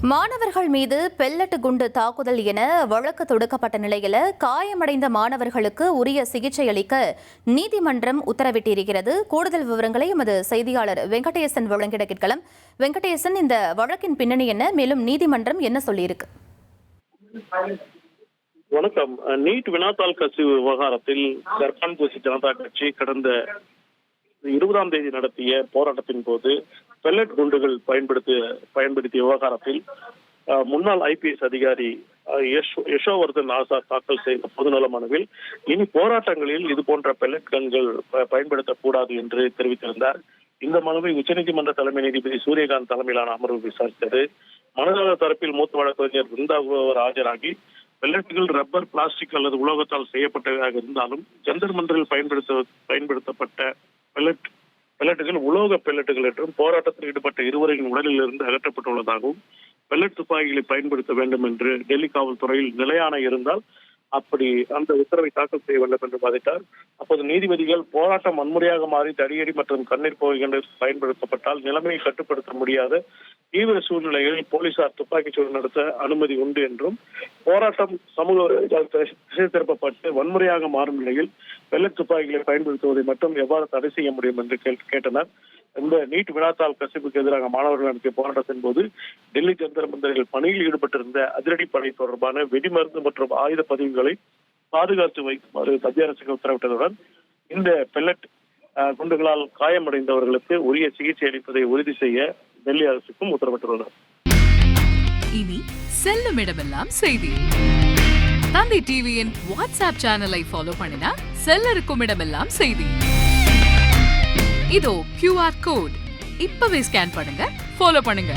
மாணவர்கள் மீது பெல்லட் குண்டு தாக்குதல் என வழக்கு தொடுக்கப்பட்ட நிலையில் காயமடைந்த மாணவர்களுக்கு உரிய சிகிச்சை அளிக்க நீதிமன்றம் உத்தரவிட்டிருக்கிறது. கூடுதல் விவரங்களை எமது செய்தியாளர் வெங்கடேசன் வழங்கிட கேட்கலாம். வெங்கடேசன், இந்த வழக்கின் பின்னணி என்ன? மேலும் நீதிமன்றம் என்ன சொல்லியிருக்கு? வணக்கம். நீட் வினாத்தாள் கசிவு விவகாரத்தில் கர்பான்பூசி ஜனதா கட்சி கடந்த 20ஆம் தேதி நடத்திய போராட்டத்தின் போது பெல்லட் குண்டுகள் பயன்படுத்திய விவகாரத்தில் முன்னாள் IPS அதிகாரி யசோவர்தன் ஆசாத் தாக்கல் செய்த பொதுநல மனுவில் இனி போராட்டங்களில் இது போன்ற பெல்லட் கன்கள் பயன்படுத்தக்கூடாது என்று தெரிவித்திருந்தார். இந்த மனுவை உச்சநீதிமன்ற தலைமை நீதிபதி சூரியகாந்த் தலைமையிலான அமர்வு விசாரித்தது. மனுதாரர் தரப்பில் மூத்த வழக்கறிஞர் பிருந்தா ஆஜராகி பெல்லட்டுகள் ரப்பர், பிளாஸ்டிக் அல்லது உலோகத்தால் செய்யப்பட்டதாக இருந்தாலும் ஜந்தர் மந்தரில் பயன்படுத்தப்பட்ட பெல்லட்டுகள் உலோக பெல்லட்டுகள் என்றும் போராட்டத்தில் ஈடுபட்ட இருவரின் உடலில் இருந்து அகற்றப்பட்டுள்ளதாகவும் பெல்லட் துப்பாக்கிகளை பயன்படுத்த வேண்டும் என்று டெல்லி காவல்துறையில் நிலையான இருந்தால் அப்படி அந்த உத்தரவை தாக்கல் செய்ய வேண்டும் என்று வாதிட்டார். அப்போது நீதிபதிகள் போராட்டம் வன்முறையாக மாறி தடியடி மற்றும் கண்ணீர் புகைகள் பயன்படுத்தப்பட்டால் நிலைமையை கட்டுப்படுத்த முடியாத தீவிர சூழ்நிலைகளில் போலீசார் துப்பாக்கிச்சூடு நடத்த அனுமதி உண்டு என்றும், போராட்டம் சமூக திசை திருப்பப்பட்டு வன்முறையாக மாறும் நிலையில் பெல்லட் துப்பாக்கிகளை பயன்படுத்துவதை மட்டும் எவ்வாறு தடை செய்ய முடியும் என்று கேட்டனர். இந்த நீட் வினாத்தாள் கசிப்புக்கு எதிராக மாணவர்கள் நடத்திய போராட்டத்தின் போது டெல்லி ஜந்தர் மந்தரில் பணியில் ஈடுபட்டிருந்த அதிரடிப்படை தொடர்பான வெடிமருந்து மற்றும் ஆயுத பதிவுகளை பாதுகாத்து வைக்குமாறு மத்திய அரசுக்கு உத்தரவிட்டதுடன் இந்த பெல்லட் குண்டுகளால் காயமடைந்தவர்களுக்கு உரிய சிகிச்சை அளிப்பதை உறுதி செய்ய டெல்லி அரசுக்கும் உத்தரவிட்டுள்ளனர். இனி செல்லும் இடமெல்லாம் செய்தி. தந்தை டிவியின் வாட்ஸ்அப் சேனலை ஃபாலோ பண்ணினா செல்ல இருக்கும் இடமெல்லாம் செய்தி. இதோ QR கோட் இப்பவே ஸ்கேன் பண்ணுங்க, ஃபாலோ பண்ணுங்க.